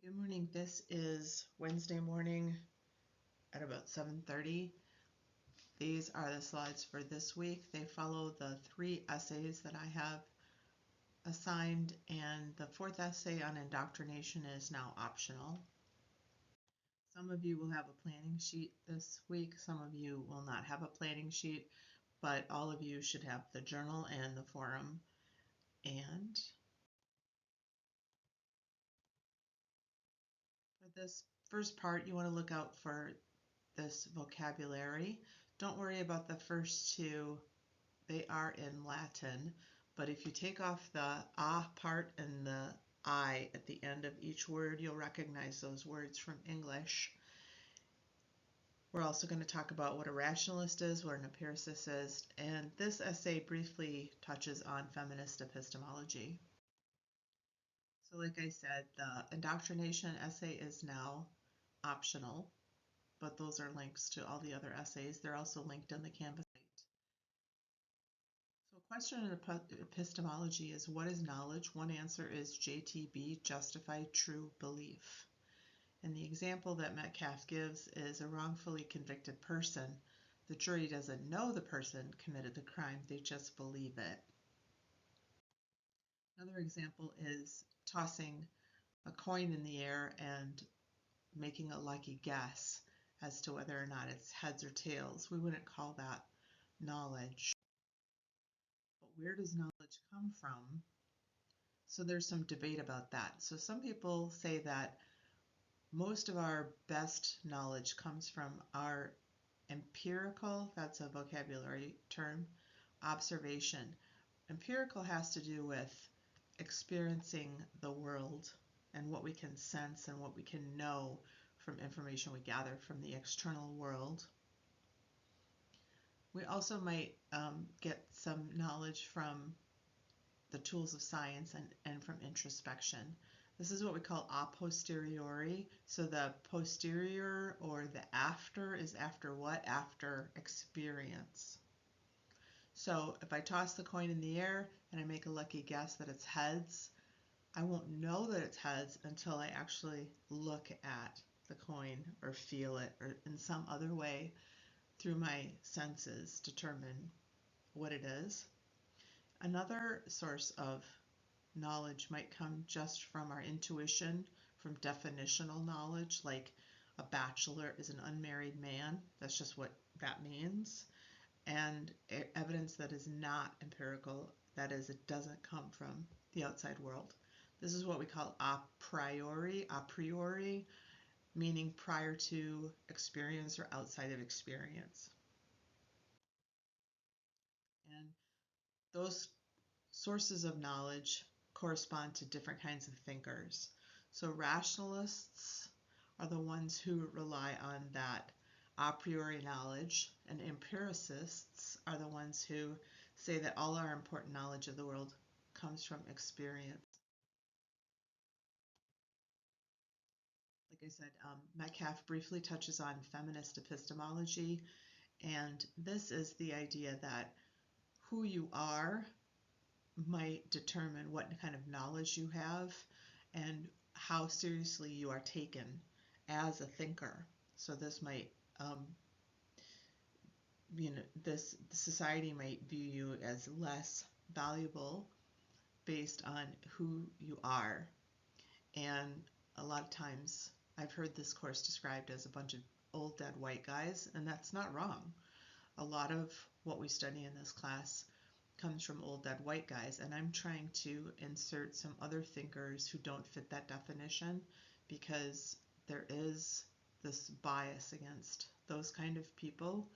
Good morning. This is Wednesday morning at about 7:30. These are the slides for this week. They follow the 3 essays that I have assigned, and the 4th essay on indoctrination is now optional. Some of you will have a planning sheet this week. Some of you will not have a planning sheet, but all of you should have the journal and the forum. And for this first part, you want to look out for this vocabulary. Don't worry about the first 2. They are in Latin, but if you take off the part and the I at the end of each word, you'll recognize those words from English. We're also going to talk about what a rationalist is, what an empiricist is, and this essay briefly touches on feminist epistemology. So like I said, the indoctrination essay is now optional, but those are links to all the other essays. They're also linked in the Canvas site. So a question in epistemology is, what is knowledge? One answer is JTB, justified true belief. And the example that Metcalfe gives is a wrongfully convicted person. The jury doesn't know the person committed the crime, they just believe it. Another example is tossing a coin in the air and making a lucky guess as to whether or not it's heads or tails. We wouldn't call that knowledge. But where does knowledge come from? So there's some debate about that. So some people say that most of our best knowledge comes from our empirical, that's a vocabulary term, observation. Empirical has to do with experiencing the world and what we can sense and what we can know from information we gather from the external world. We also might get some knowledge from the tools of science and from introspection. This is what we call a posteriori. So the posterior or the after is after what? After experience. So if I toss the coin in the air and I make a lucky guess that it's heads, I won't know that it's heads until I actually look at the coin or feel it or in some other way through my senses determine what it is. Another source of knowledge might come just from our intuition, from definitional knowledge, like a bachelor is an unmarried man. That's just what that means. And evidence that is not empirical, that is, it doesn't come from the outside world. This is what we call a priori, meaning prior to experience or outside of experience. And those sources of knowledge correspond to different kinds of thinkers. So rationalists are the ones who rely on that a priori knowledge, and empiricists are the ones who say that all our important knowledge of the world comes from experience. Like I said, Metcalfe briefly touches on feminist epistemology, and this is the idea that who you are might determine what kind of knowledge you have and how seriously you are taken as a thinker. So this might, this society might view you as less valuable based on who you are. And a lot of times I've heard this course described as a bunch of old dead white guys, and that's not wrong. A lot of what we study in this class comes from old dead white guys, and I'm trying to insert some other thinkers who don't fit that definition, because there is this bias against those kind of people.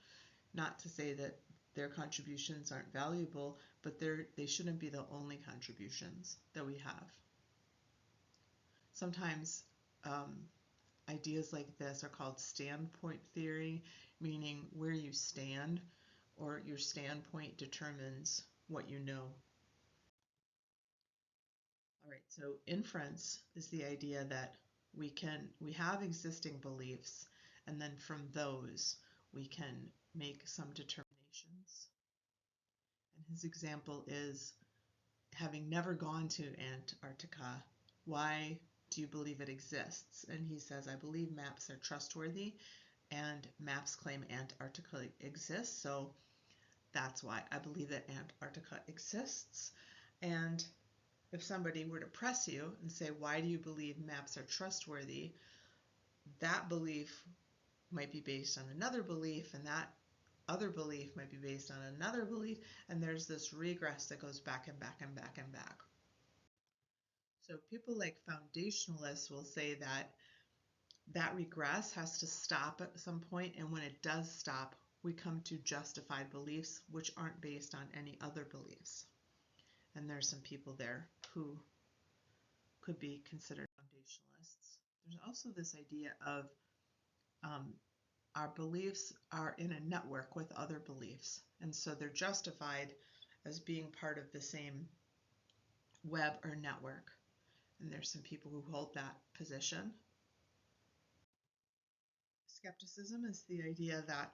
Not to say that their contributions aren't valuable, but they shouldn't be the only contributions that we have. Sometimes ideas like this are called standpoint theory, meaning where you stand or your standpoint determines what you know. All right, so inference is the idea that we have existing beliefs, and then from those we can make some determinations. And his example is, having never gone to Antarctica, why do you believe it exists? And he says, I believe maps are trustworthy, and maps claim Antarctica exists, so that's why I believe that Antarctica exists. And if somebody were to press you and say, why do you believe maps are trustworthy? That belief might be based on another belief, and that other belief might be based on another belief, and there's this regress that goes back and back and back and back. So people like foundationalists will say that that regress has to stop at some point, and when it does stop, we come to justified beliefs which aren't based on any other beliefs. And there's some people there who could be considered foundationalists. There's also this idea of our beliefs are in a network with other beliefs, and so they're justified as being part of the same web or network. And there's some people who hold that position. Skepticism is the idea that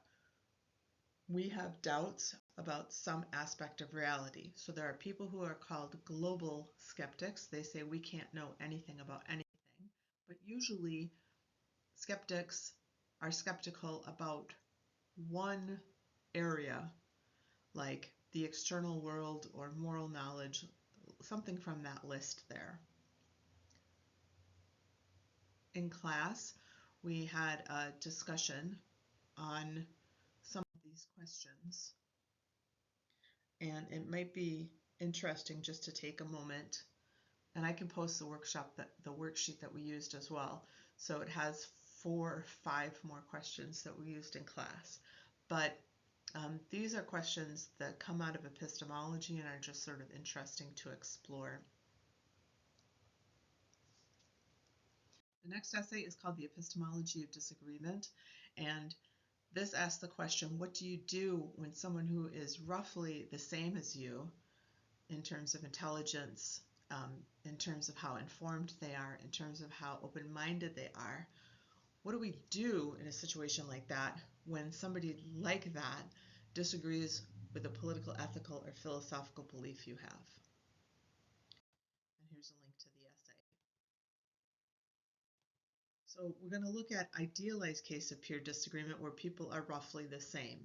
we have doubts about some aspect of reality. So there are people who are called global skeptics. They say we can't know anything about anything. But usually skeptics are skeptical about one area, like the external world or moral knowledge, something from that list there. In class, we had a discussion on some of these questions, and it might be interesting just to take a moment, and I can post the worksheet that we used as well. So it has 4 or 5 more questions that we used in class, but these are questions that come out of epistemology and are just sort of interesting to explore. The next essay is called The Epistemology of Disagreement, and this asks the question, what do you do when someone who is roughly the same as you in terms of intelligence, in terms of how informed they are, in terms of how open-minded they are, what do we do in a situation like that when somebody like that disagrees with a political, ethical, or philosophical belief you have? And here's a link to the essay. So we're going to look at idealized case of pure disagreement where people are roughly the same.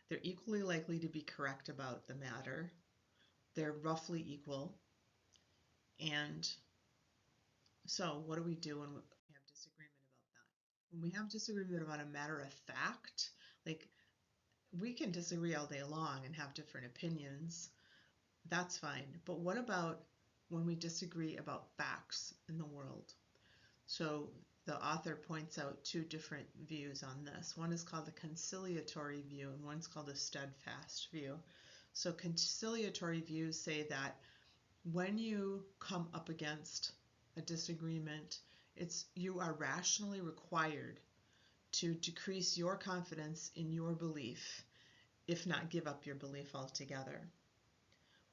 They're equally likely to be correct about the matter. They're roughly equal. And so what do we do when we have disagreement about that? When we have disagreement about a matter of fact, like we can disagree all day long and have different opinions. That's fine. But what about when we disagree about facts in the world? So the author points out 2 different views on this. One is called a conciliatory view and one's called a steadfast view. So conciliatory views say that when you come up against a disagreement, you are rationally required to decrease your confidence in your belief, if not give up your belief altogether.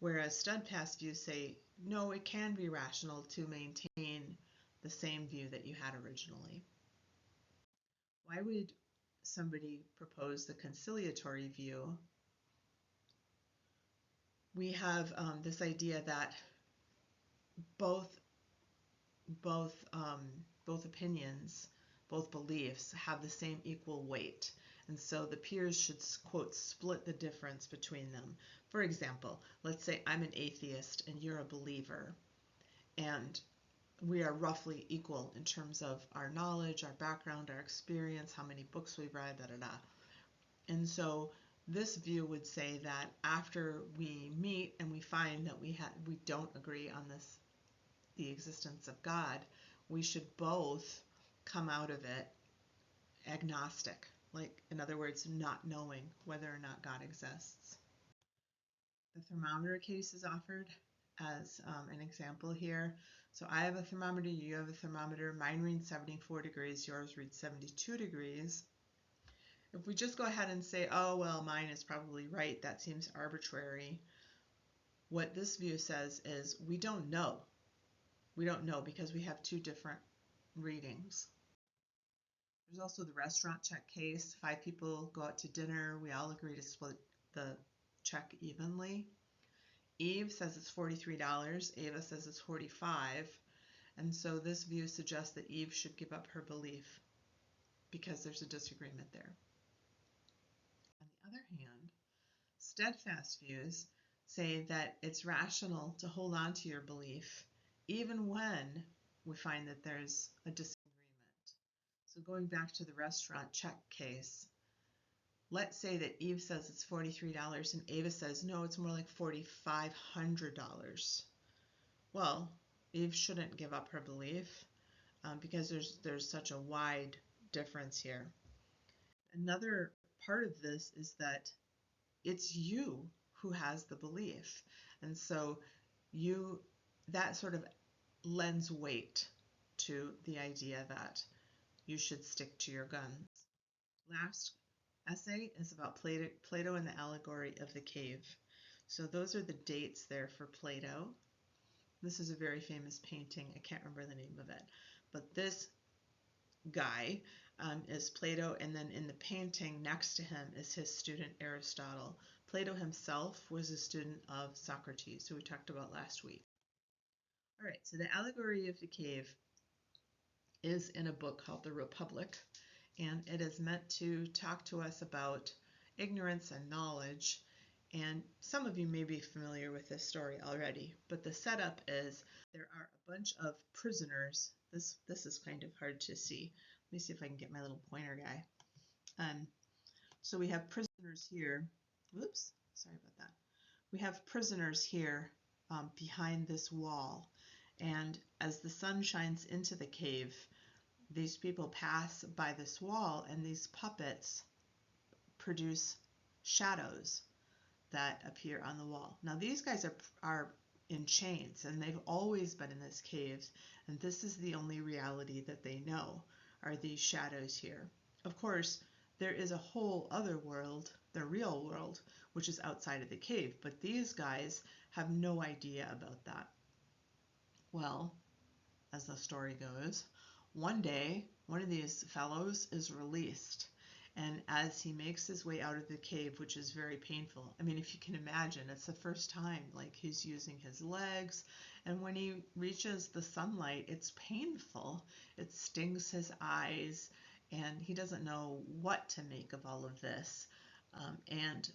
Whereas steadfast views say, no, it can be rational to maintain the same view that you had originally. Why would somebody propose the conciliatory view? We have this idea that both opinions, both beliefs have the same equal weight. And so the peers should, quote, split the difference between them. For example, let's say I'm an atheist and you're a believer, and we are roughly equal in terms of our knowledge, our background, our experience, how many books we've read, And so this view would say that after we meet and we find that we don't agree on the existence of God, we should both come out of it agnostic, like in other words, not knowing whether or not God exists. The thermometer case is offered as an example here. So I have a thermometer, you have a thermometer, mine reads 74 degrees, yours reads 72 degrees. If we just go ahead and say, oh, well, mine is probably right, that seems arbitrary, what this view says is we don't know. We don't know because we have 2 different readings. There's also the restaurant check case. 5 people go out to dinner. We all agree to split the check evenly. Eve says it's $43. Ava says it's $45. And so this view suggests that Eve should give up her belief because there's a disagreement there. On the other hand, steadfast views say that it's rational to hold on to your belief even when we find that there's a disagreement. So going back to the restaurant check case, let's say that Eve says it's $43 and Ava says, no, it's more like $4,500. Well, Eve shouldn't give up her belief because there's such a wide difference here. Another part of this is that it's you who has the belief. And so that sort of lends weight to the idea that you should stick to your guns. Last essay is about Plato and the allegory of the cave. So those are the dates there for Plato. This is a very famous painting. I can't remember the name of it. But this guy is Plato, and then in the painting next to him is his student Aristotle. Plato himself was a student of Socrates, who we talked about last week. All right, so the allegory of the cave is in a book called The Republic, and it is meant to talk to us about ignorance and knowledge. And some of you may be familiar with this story already, but the setup is there are a bunch of prisoners. This is kind of hard to see. Let me see if I can get my little pointer guy. So we have prisoners here. Whoops, sorry about that. We have prisoners here behind this wall. And as the sun shines into the cave, these people pass by this wall, and these puppets produce shadows that appear on the wall. Now these guys are in chains, and they've always been in this cave, and this is the only reality that they know, are these shadows here. Of course, there is a whole other world, the real world, which is outside of the cave, but these guys have no idea about that. Well, as the story goes, one day, one of these fellows is released. And as he makes his way out of the cave, which is very painful, I mean, if you can imagine, it's the first time, like he's using his legs. And when he reaches the sunlight, it's painful. It stings his eyes, and he doesn't know what to make of all of this. And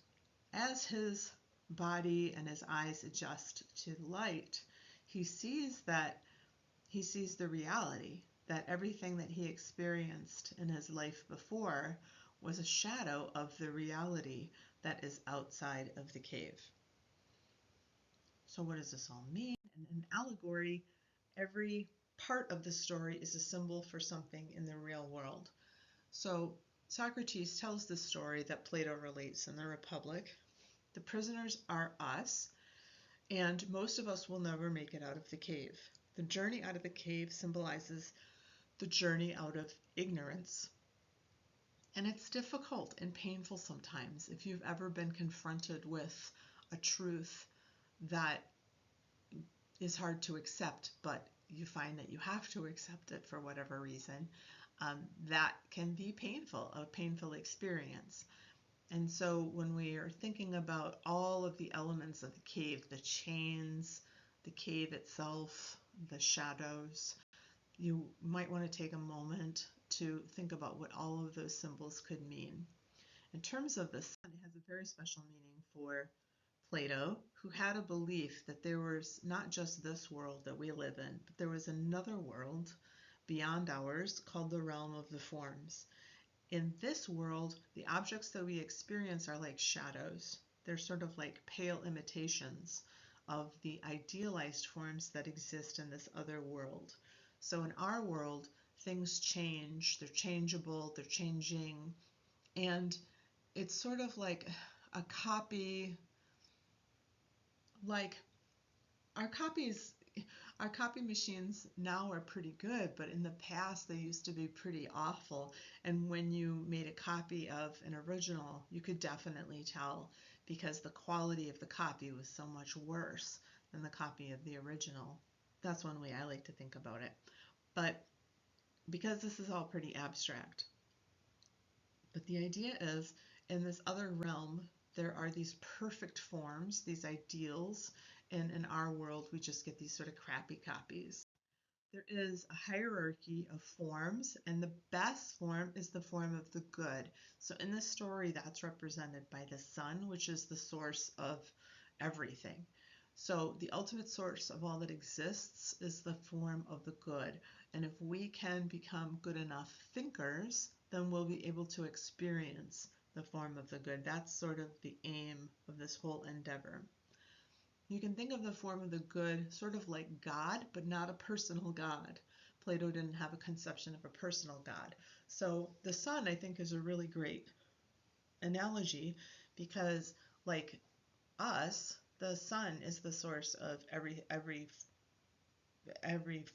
as his body and his eyes adjust to light, he sees the reality that everything that he experienced in his life before was a shadow of the reality that is outside of the cave. So what does this all mean? In an allegory, every part of the story is a symbol for something in the real world. So Socrates tells this story that Plato relates in the Republic. The prisoners are us, and most of us will never make it out of the cave. The journey out of the cave symbolizes the journey out of ignorance. And it's difficult and painful sometimes if you've ever been confronted with a truth that is hard to accept, but you find that you have to accept it for whatever reason. That can be painful, a painful experience. And so when we are thinking about all of the elements of the cave, the chains, the cave itself, the shadows, you might want to take a moment to think about what all of those symbols could mean. In terms of the sun, it has a very special meaning for Plato, who had a belief that there was not just this world that we live in, but there was another world beyond ours called the realm of the forms. In this world, the objects that we experience are like shadows. They're sort of like pale imitations of the idealized forms that exist in this other world. So in our world, things change, they're changeable, they're changing, and it's sort of like a copy, like our copies, our copy machines now are pretty good, but in the past they used to be pretty awful. And when you made a copy of an original, you could definitely tell because the quality of the copy was so much worse than the copy of the original. That's one way I like to think about it. But because this is all pretty abstract, but the idea is in this other realm, there are these perfect forms, these ideals, and in our world, we just get these sort of crappy copies. There is a hierarchy of forms, and the best form is the form of the good. So in this story, that's represented by the sun, which is the source of everything. So the ultimate source of all that exists is the form of the good. And if we can become good enough thinkers, then we'll be able to experience the form of the good. That's sort of the aim of this whole endeavor. You can think of the form of the good sort of like God, but not a personal God. Plato didn't have a conception of a personal God. So the sun, I think, is a really great analogy because, like us, the sun is the source of every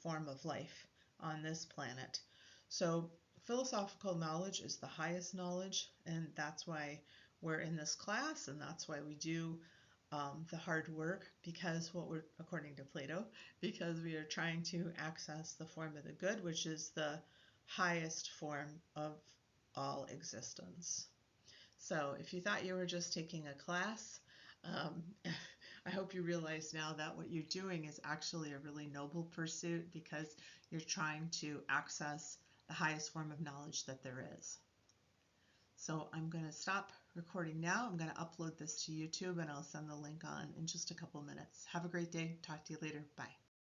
form of life on this planet. So philosophical knowledge is the highest knowledge, and that's why we're in this class, and that's why we do the hard work, because according to Plato, because we are trying to access the form of the good, which is the highest form of all existence. So if you thought you were just taking a class, um, I hope you realize now that what you're doing is actually a really noble pursuit because you're trying to access the highest form of knowledge that there is. So I'm going to stop recording now. I'm going to upload this to YouTube and I'll send the link on in just a couple minutes. Have a great day. Talk to you later. Bye.